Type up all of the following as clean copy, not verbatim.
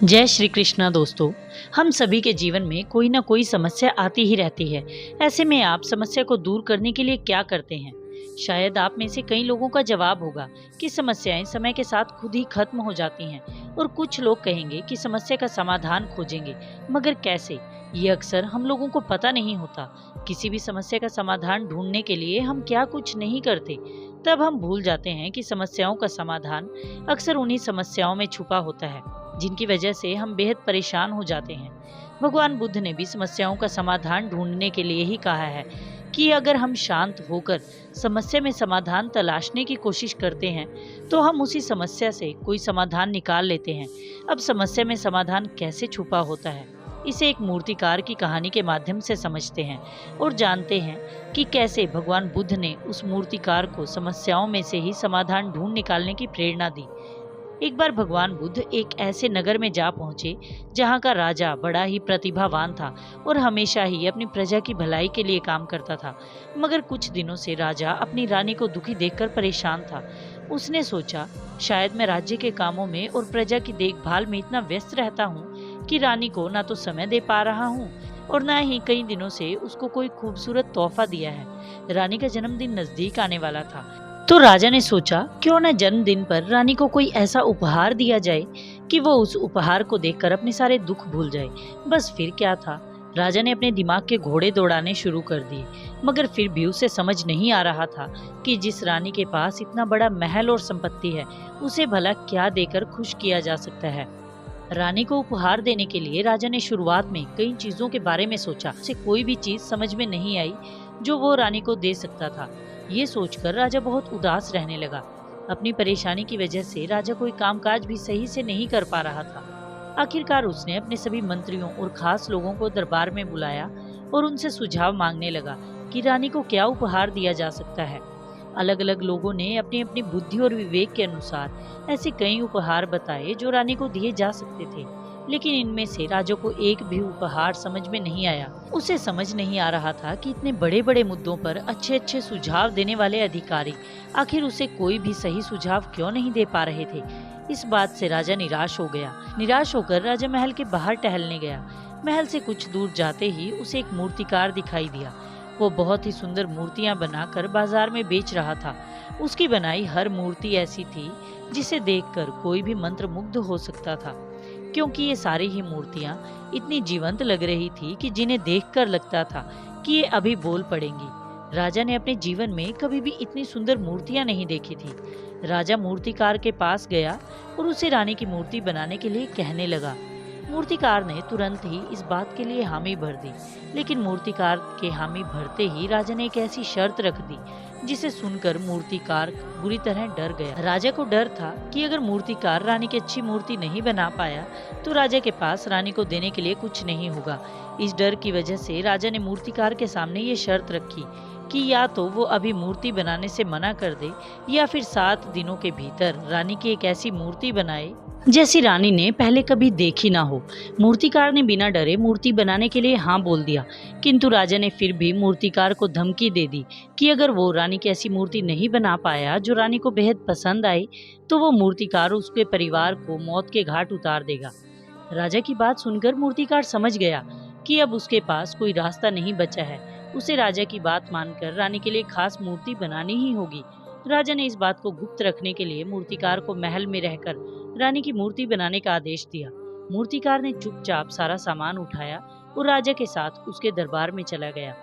जय श्री कृष्णा दोस्तों। हम सभी के जीवन में कोई ना कोई समस्या आती ही रहती है। ऐसे में आप समस्या को दूर करने के लिए क्या करते हैं? शायद आप में से कई लोगों का जवाब होगा कि समस्याएं समय के साथ खुद ही खत्म हो जाती हैं, और कुछ लोग कहेंगे कि समस्या का समाधान खोजेंगे, मगर कैसे? ये अक्सर हम लोगों को पता नहीं होता। किसी भी समस्या का समाधान ढूंढने के लिए हम क्या कुछ नहीं करते, तब हम भूल जाते हैं कि समस्याओं का समाधान अक्सर उन्हीं समस्याओं में छुपा होता है जिनकी वजह से हम बेहद परेशान हो जाते हैं। भगवान बुद्ध ने भी समस्याओं का समाधान ढूंढने के लिए ही कहा है कि अगर हम शांत होकर समस्या में समाधान तलाशने की कोशिश करते हैं तो हम उसी समस्या से कोई समाधान निकाल लेते हैं। अब समस्या में समाधान कैसे छुपा होता है, इसे एक मूर्तिकार की कहानी के माध्यम से समझते हैं और जानते हैं कि कैसे भगवान बुद्ध ने उस मूर्तिकार को समस्याओं में से ही समाधान ढूंढ निकालने की प्रेरणा दी। एक बार भगवान बुद्ध एक ऐसे नगर में जा पहुंचे जहां का राजा बड़ा ही प्रतिभावान था और हमेशा ही अपनी प्रजा की भलाई के लिए काम करता था। मगर कुछ दिनों से राजा अपनी रानी को दुखी देखकर परेशान था। उसने सोचा, शायद मैं राज्य के कामों में और प्रजा की देखभाल में इतना व्यस्त रहता हूँ कि रानी को ना तो समय दे पा रहा हूँ और ना ही कई दिनों से उसको कोई खूबसूरत तोहफा दिया है। रानी का जन्मदिन नजदीक आने वाला था, तो राजा ने सोचा, क्यों न जन्मदिन पर रानी को कोई ऐसा उपहार दिया जाए कि वो उस उपहार को देखकर अपने सारे दुख भूल जाए। बस फिर क्या था, राजा ने अपने दिमाग के घोड़े दौड़ाने शुरू कर दिए, मगर फिर भी उसे समझ नहीं आ रहा था कि जिस रानी के पास इतना बड़ा महल और संपत्ति है, उसे भला क्या देकर खुश किया जा सकता है। रानी को उपहार देने के लिए राजा ने शुरुआत में कई चीजों के बारे में सोचा। उसे कोई भी चीज समझ में नहीं आई जो वो रानी को दे सकता था। ये सोचकर राजा बहुत उदास रहने लगा। अपनी परेशानी की वजह से राजा कोई कामकाज भी सही से नहीं कर पा रहा था। आखिरकार उसने अपने सभी मंत्रियों और खास लोगों को दरबार में बुलाया और उनसे सुझाव मांगने लगा कि रानी को क्या उपहार दिया जा सकता है। अलग अलग लोगों ने अपनी अपनी बुद्धि और विवेक के अनुसार ऐसे कई उपहार बताए जो रानी को दिए जा सकते थे, लेकिन इनमें से राजा को एक भी उपहार समझ में नहीं आया। उसे समझ नहीं आ रहा था कि इतने बड़े बड़े मुद्दों पर अच्छे अच्छे सुझाव देने वाले अधिकारी आखिर उसे कोई भी सही सुझाव क्यों नहीं दे पा रहे थे। इस बात से राजा निराश हो गया। निराश होकर राजा महल के बाहर टहलने गया। महल से कुछ दूर जाते ही उसे एक मूर्तिकार दिखाई दिया। वो बहुत ही सुंदर मूर्तियां बनाकर बाजार में बेच रहा था। उसकी बनाई हर मूर्ति ऐसी थी जिसे देखकर कोई भी मंत्रमुग्ध हो सकता था, क्योंकि ये सारी ही मूर्तियां इतनी जीवंत लग रही थी कि जिन्हें देखकर लगता था कि ये अभी बोल पड़ेंगी। राजा ने अपने जीवन में कभी भी इतनी सुंदर मूर्तियां नहीं देखी थी। राजा मूर्तिकार के पास गया और उसे रानी की मूर्ति बनाने के लिए कहने लगा। मूर्तिकार ने तुरंत ही इस बात के लिए हामी भर दी, लेकिन मूर्तिकार के हामी भरते ही राजा ने एक ऐसी शर्त रख दी जिसे सुनकर मूर्तिकार बुरी तरह डर गया। राजा को डर था कि अगर मूर्तिकार रानी की अच्छी मूर्ति नहीं बना पाया तो राजा के पास रानी को देने के लिए कुछ नहीं होगा। इस डर की वजह से राजा ने मूर्तिकार के सामने ये शर्त रखी कि या तो वो अभी मूर्ति बनाने से मना कर दे या फिर 7 दिनों के भीतर रानी की एक ऐसी मूर्ति बनाए जैसी रानी ने पहले कभी देखी ना हो। मूर्तिकार ने बिना डरे मूर्ति बनाने के लिए हाँ बोल दिया, किंतु राजा ने फिर भी मूर्तिकार को धमकी दे दी कि अगर वो रानी की ऐसी मूर्ति नहीं बना पाया जो रानी को बेहद पसंद आई तो वो मूर्तिकार उसके परिवार को मौत के घाट उतार देगा। राजा की बात सुनकर मूर्तिकार समझ गया कि अब उसके पास कोई रास्ता नहीं बचा है। उसे राजा की बात मानकर रानी के लिए खास मूर्ति बनानी ही होगी। राजा ने इस बात को गुप्त रखने के लिए मूर्तिकार को महल में रहकर रानी की मूर्ति बनाने का आदेश दिया। मूर्तिकार ने चुपचाप सारा सामान उठाया और राजा के साथ उसके दरबार में चला गया।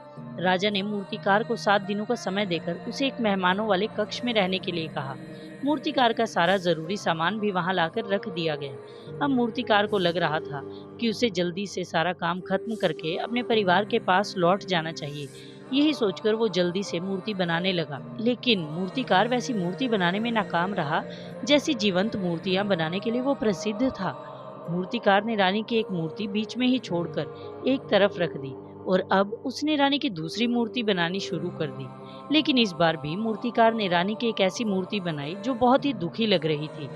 राजा ने मूर्तिकार को 7 दिनों का समय देकर उसे एक मेहमानों वाले कक्ष में रहने के लिए कहा। मूर्तिकार का सारा जरूरी सामान भी वहां लाकर रख दिया गया। अब मूर्तिकार को लग रहा था कि उसे जल्दी से सारा काम खत्म करके अपने परिवार के पास लौट जाना चाहिए। यही सोचकर वो जल्दी से मूर्ति बनाने लगा, लेकिन मूर्तिकार वैसी मूर्ति बनाने में नाकाम रहा जैसी जीवंत मूर्तियां बनाने के लिए वो प्रसिद्ध था। मूर्तिकार ने रानी की एक मूर्ति बीच में ही छोड़कर एक तरफ रख दी और अब उसने रानी की दूसरी मूर्ति बनानी शुरू कर दी। लेकिन इस बार भी मूर्तिकार ने रानी की एक ऐसी मूर्ति बनाई जो बहुत ही दुखी लग रही थी।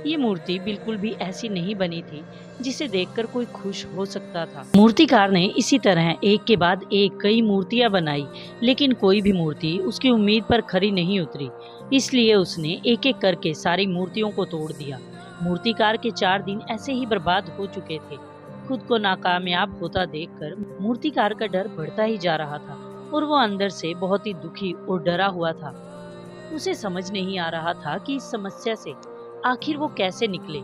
ये मूर्ति बिल्कुल भी ऐसी नहीं बनी थी जिसे देखकर कोई खुश हो सकता था। मूर्तिकार ने इसी तरह एक के बाद एक कई मूर्तियां बनाई, लेकिन कोई भी मूर्ति उसकी उम्मीद पर खरी नहीं उतरी। इसलिए उसने एक एक करके सारी मूर्तियों को तोड़ दिया। मूर्तिकार के 4 दिन ऐसे ही बर्बाद हो चुके थे। खुद को नाकामयाब होता देखकर मूर्तिकार का डर बढ़ता ही जा रहा था और वो अंदर से बहुत ही दुखी और डरा हुआ था। उसे समझ नहीं आ रहा था कि इस समस्या से आखिर वो कैसे निकले।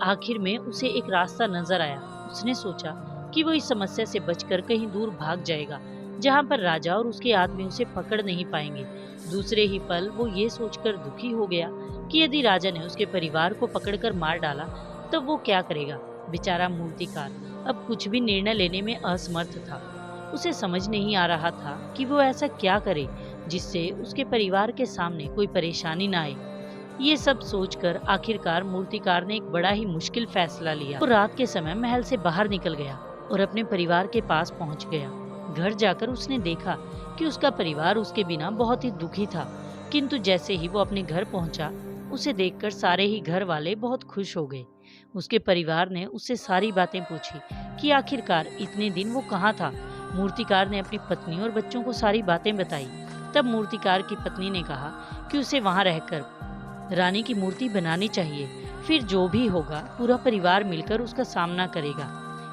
आखिर में उसे एक रास्ता नजर आया। उसने सोचा कि वो इस समस्या से बचकर कहीं दूर भाग जाएगा, जहाँ पर राजा और उसके आदमी उसे पकड़ नहीं पाएंगे। दूसरे ही पल वो ये सोचकर दुखी हो गया कि यदि राजा ने उसके परिवार को पकड़कर मार डाला तो वो क्या करेगा। बेचारा मूर्तिकार अब कुछ भी निर्णय लेने में असमर्थ था। उसे समझ नहीं आ रहा था कि वो ऐसा क्या करे जिससे उसके परिवार के सामने कोई परेशानी ना आए। ये सब सोचकर आखिरकार मूर्तिकार ने एक बड़ा ही मुश्किल फैसला लिया। वो रात के समय महल से बाहर निकल गया और अपने परिवार के पास पहुंच गया। घर जाकर उसने देखा कि उसका परिवार उसके बिना बहुत ही दुखी था, किंतु जैसे ही वो अपने घर पहुंचा, उसे देखकर सारे ही घर वाले बहुत खुश हो गए। उसके परिवार ने उससे सारी बातें पूछी कि आखिरकार इतने दिन वो कहाँ था। मूर्तिकार ने अपनी पत्नी और बच्चों को सारी बातें बताई। तब मूर्तिकार की पत्नी ने कहा कि उसे वहां रहकर रानी की मूर्ति बनानी चाहिए, फिर जो भी होगा पूरा परिवार मिलकर उसका सामना करेगा।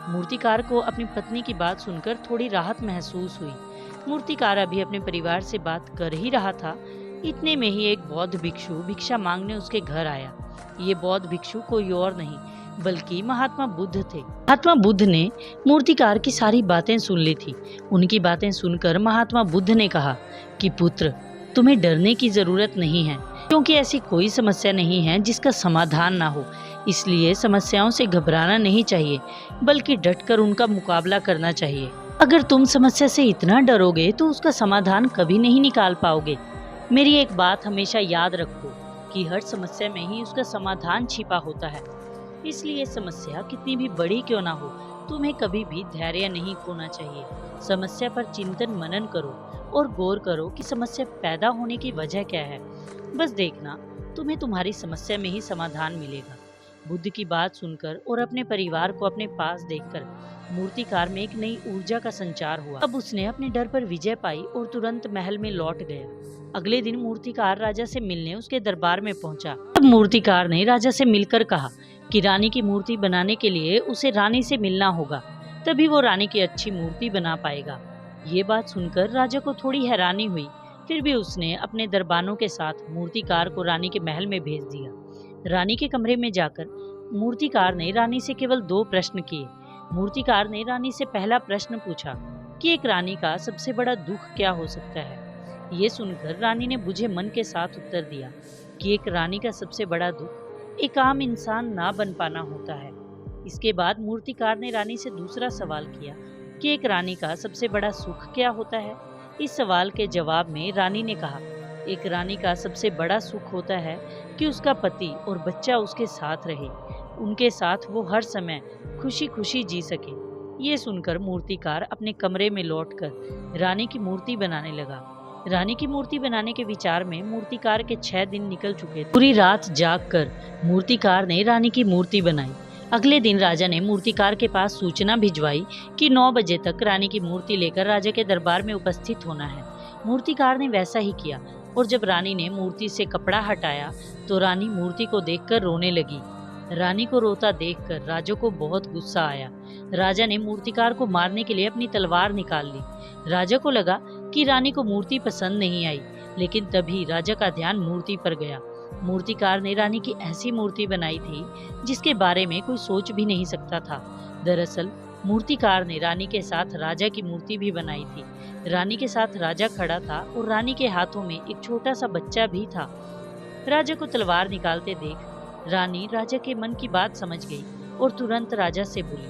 मूर्तिकार को अपनी पत्नी की बात सुनकर थोड़ी राहत महसूस हुई। मूर्तिकार अभी अपने परिवार से बात कर ही रहा था, इतने में ही एक बौद्ध भिक्षु भिक्षा मांगने उसके घर आया। ये बौद्ध भिक्षु कोई और नहीं बल्कि महात्मा बुद्ध थे। महात्मा बुद्ध ने मूर्तिकार की सारी बातें सुन ली थी। उनकी बातें सुनकर महात्मा बुद्ध ने कहा कि पुत्र, तुम्हें डरने की जरूरत नहीं है, क्योंकि ऐसी कोई समस्या नहीं है जिसका समाधान ना हो। इसलिए समस्याओं से घबराना नहीं चाहिए, बल्कि डटकर उनका मुकाबला करना चाहिए। अगर तुम समस्या से इतना डरोगे तो उसका समाधान कभी नहीं निकाल पाओगे। मेरी एक बात हमेशा याद रखो कि हर समस्या में ही उसका समाधान छिपा होता है। इसलिए समस्या कितनी भी बड़ी क्यों ना हो, तुम्हें कभी भी धैर्य नहीं खोना चाहिए। समस्या पर चिंतन मनन करो और गौर करो कि समस्या पैदा होने की वजह क्या है। बस देखना, तुम्हें तुम्हारी समस्या में ही समाधान मिलेगा। बुद्ध की बात सुनकर और अपने परिवार को अपने पास देखकर मूर्तिकार में एक नई ऊर्जा का संचार हुआ। अब उसने अपने डर पर विजय पाई और तुरंत महल में लौट गया। अगले दिन मूर्तिकार राजा से मिलने उसके दरबार में पहुंचा। तब मूर्तिकार ने राजा से मिलकर कहा कि रानी की मूर्ति बनाने के लिए उसे रानी से मिलना होगा, तभी वो रानी की अच्छी मूर्ति बना पाएगा। ये बात सुनकर राजा को थोड़ी हैरानी हुई, फिर भी उसने अपने दरबानों के साथ मूर्तिकार को रानी के महल में भेज दिया। रानी के कमरे में जाकर मूर्तिकार ने रानी से केवल 2 प्रश्न किए। मूर्तिकार ने रानी से पहला प्रश्न पूछा कि एक रानी का सबसे बड़ा दुख क्या हो सकता है। ये सुनकर रानी ने बुझे मन के साथ उत्तर दिया कि एक रानी का सबसे बड़ा दुख एक आम इंसान ना बन पाना होता है। इसके बाद मूर्तिकार ने रानी से दूसरा सवाल किया कि एक रानी का सबसे बड़ा सुख क्या होता है। इस सवाल के जवाब में रानी ने कहा, एक रानी का सबसे बड़ा सुख होता है कि उसका पति और बच्चा उसके साथ रहे, उनके साथ वो हर समय खुशी खुशी जी सके। ये सुनकर मूर्तिकार अपने कमरे में लौटकर रानी की मूर्ति बनाने लगा। रानी की मूर्ति बनाने के विचार में मूर्तिकार के 6 दिन निकल चुके थे। पूरी रात जागकर मूर्तिकार ने रानी की मूर्ति बनाई। अगले दिन राजा ने मूर्तिकार के पास सूचना भिजवाई कि 9 बजे तक रानी की मूर्ति लेकर राजा के दरबार में उपस्थित होना है। मूर्तिकार ने वैसा ही किया और जब रानी ने मूर्ति से कपड़ा हटाया तो रानी मूर्ति को देखकर रोने लगी। रानी को रोता देखकर राजा को बहुत गुस्सा आया। राजा ने मूर्तिकार को मारने के लिए अपनी तलवार निकाल ली। राजा को लगा कि रानी को मूर्ति पसंद नहीं आई, लेकिन तभी राजा का ध्यान मूर्ति पर गया। मूर्तिकार ने रानी की ऐसी मूर्ति बनाई थी जिसके बारे में कोई सोच भी नहीं सकता था। दरअसल मूर्तिकार ने रानी के साथ राजा की मूर्ति भी बनाई थी। रानी के साथ राजा खड़ा था और रानी के हाथों में एक छोटा सा बच्चा भी था। राजा को तलवार निकालते देख रानी राजा के मन की बात समझ गई और तुरंत राजा से बोली,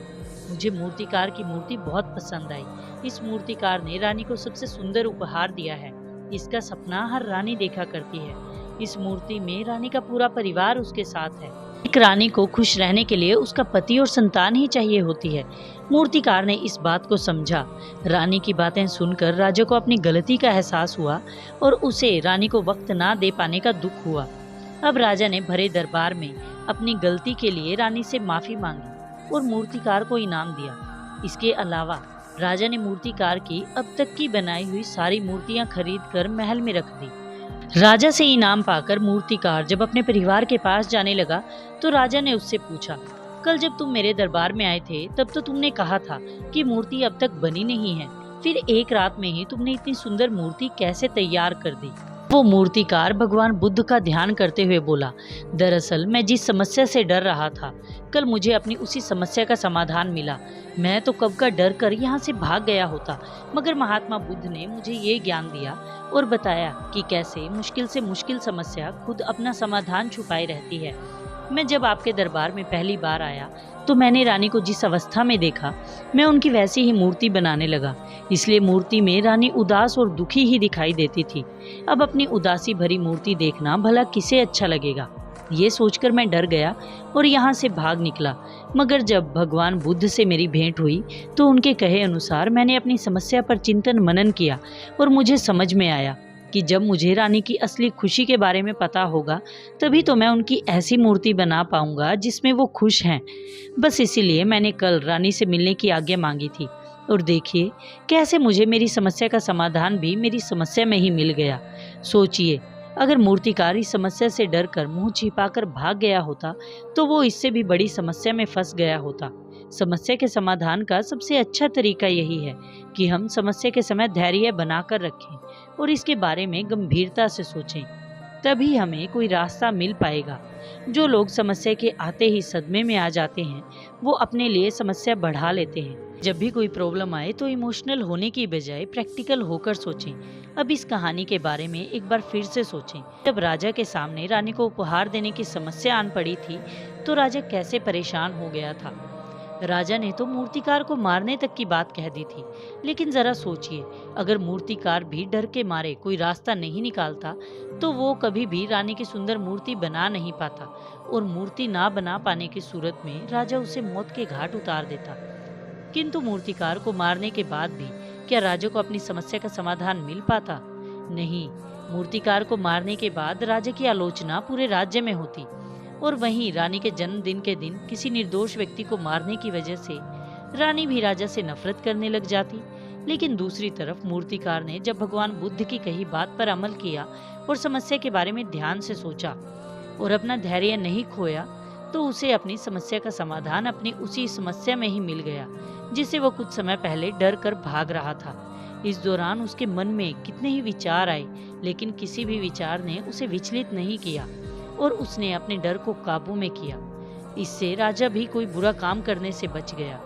मुझे मूर्तिकार की मूर्ति बहुत पसंद आई। इस मूर्तिकार ने रानी को सबसे सुंदर उपहार दिया है। इसका सपना हर रानी देखा करती है। इस मूर्ति में रानी का पूरा परिवार उसके साथ है। एक रानी को खुश रहने के लिए उसका पति और संतान ही चाहिए होती है। मूर्तिकार ने इस बात को समझा। रानी की बातें सुनकर राजा को अपनी गलती का एहसास हुआ और उसे रानी को वक्त ना दे पाने का दुख हुआ। अब राजा ने भरे दरबार में अपनी गलती के लिए रानी से माफी मांगी और मूर्तिकार को इनाम दिया। इसके अलावा राजा ने मूर्तिकार की अब तक की बनाई हुई सारी मूर्तियां खरीद कर महल में रख दी। राजा से इनाम पाकर मूर्तिकार जब अपने परिवार के पास जाने लगा तो राजा ने उससे पूछा, कल जब तुम मेरे दरबार में आए थे तब तो तुमने कहा था कि मूर्ति अब तक बनी नहीं है, फिर एक रात में ही तुमने इतनी सुंदर मूर्ति कैसे तैयार कर दी? वो मूर्तिकार भगवान बुद्ध का ध्यान करते हुए बोला, दरअसल मैं जिस समस्या से डर रहा था, कल मुझे अपनी उसी समस्या का समाधान मिला। मैं तो कब का डर कर यहाँ से भाग गया होता, मगर महात्मा बुद्ध ने मुझे ये ज्ञान दिया और बताया कि कैसे मुश्किल से मुश्किल समस्या खुद अपना समाधान छुपाए रहती है। मैं जब आपके दरबार में पहली बार आया तो मैंने रानी को जिस अवस्था में देखा, मैं उनकी वैसी ही मूर्ति बनाने लगा। इसलिए मूर्ति में रानी उदास और दुखी ही दिखाई देती थी। अब अपनी उदासी भरी मूर्ति देखना भला किसे अच्छा लगेगा? ये सोचकर मैं डर गया और यहाँ से भाग निकला। मगर जब भगवान बुद्ध से मेरी भेंट हुई तो उनके कहे अनुसार मैंने अपनी समस्या पर चिंतन मनन किया और मुझे समझ में आया कि जब मुझे रानी की असली खुशी के बारे में पता होगा तभी तो मैं उनकी ऐसी मूर्ति बना पाऊंगा जिसमें वो खुश हैं। बस इसीलिए मैंने कल रानी से मिलने की आज्ञा मांगी थी और देखिए कैसे मुझे मेरी समस्या का समाधान भी मेरी समस्या में ही मिल गया। सोचिए, अगर मूर्तिकार इस समस्या से डर कर मुंह छिपाकर भाग गया होता तो वो इससे भी बड़ी समस्या में फंस गया होता। समस्या के समाधान का सबसे अच्छा तरीका यही है कि हम समस्या के समय धैर्य बनाकर रखें और इसके बारे में गंभीरता से सोचें, तभी हमें कोई रास्ता मिल पाएगा। जो लोग समस्या के आते ही सदमे में आ जाते हैं वो अपने लिए समस्या बढ़ा लेते हैं। जब भी कोई प्रॉब्लम आए तो इमोशनल होने की बजाय प्रैक्टिकल होकर सोचें। अब इस कहानी के बारे में एक बार फिर से सोचें। जब राजा के सामने रानी को उपहार देने की समस्या आन पड़ी थी तो राजा कैसे परेशान हो गया था। राजा ने तो मूर्तिकार को मारने तक की बात कह दी थी, लेकिन जरा सोचिए, अगर मूर्तिकार भी डर के मारे कोई रास्ता नहीं निकालता तो वो कभी भी रानी की सुंदर मूर्ति बना नहीं पाता और मूर्ति ना बना पाने की सूरत में राजा उसे मौत के घाट उतार देता। किंतु मूर्तिकार को मारने के बाद भी क्या राजा को अपनी समस्या का समाधान मिल पाता? नहीं, मूर्तिकार को मारने के बाद राजा की आलोचना पूरे राज्य में होती और वहीं रानी के जन्मदिन के दिन किसी निर्दोष व्यक्ति को मारने की वजह से रानी भी राजा से नफरत करने लग जाती। लेकिन दूसरी तरफ मूर्तिकार ने जब भगवान बुद्ध की कही बात पर अमल किया और समस्या के बारे में ध्यान से सोचा और अपना धैर्य नहीं खोया तो उसे अपनी समस्या का समाधान अपनी उसी समस्या में ही मिल गया जिसे वो कुछ समय पहले डर कर भाग रहा था। इस दौरान उसके मन में कितने ही विचार आए, लेकिन किसी भी विचार ने उसे विचलित नहीं किया और उसने अपने डर को काबू में किया। इससे राजा भी कोई बुरा काम करने से बच गया।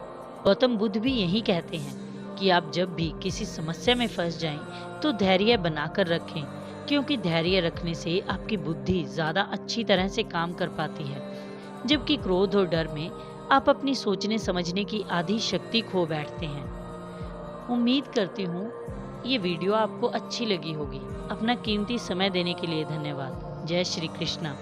गौतम बुद्ध भी यही कहते हैं कि आप जब भी किसी समस्या में फंस जाएं तो धैर्य बनाकर रखें, क्योंकि धैर्य रखने से आपकी बुद्धि ज़्यादा अच्छी तरह से काम कर पाती है, जबकि क्रोध और डर में आप अपनी सोचने समझने की आधी शक्ति खो बैठते हैं। उम्मीद करती हूँ ये वीडियो आपको अच्छी लगी होगी। अपना कीमती समय देने के लिए धन्यवाद। जय श्री कृष्णा।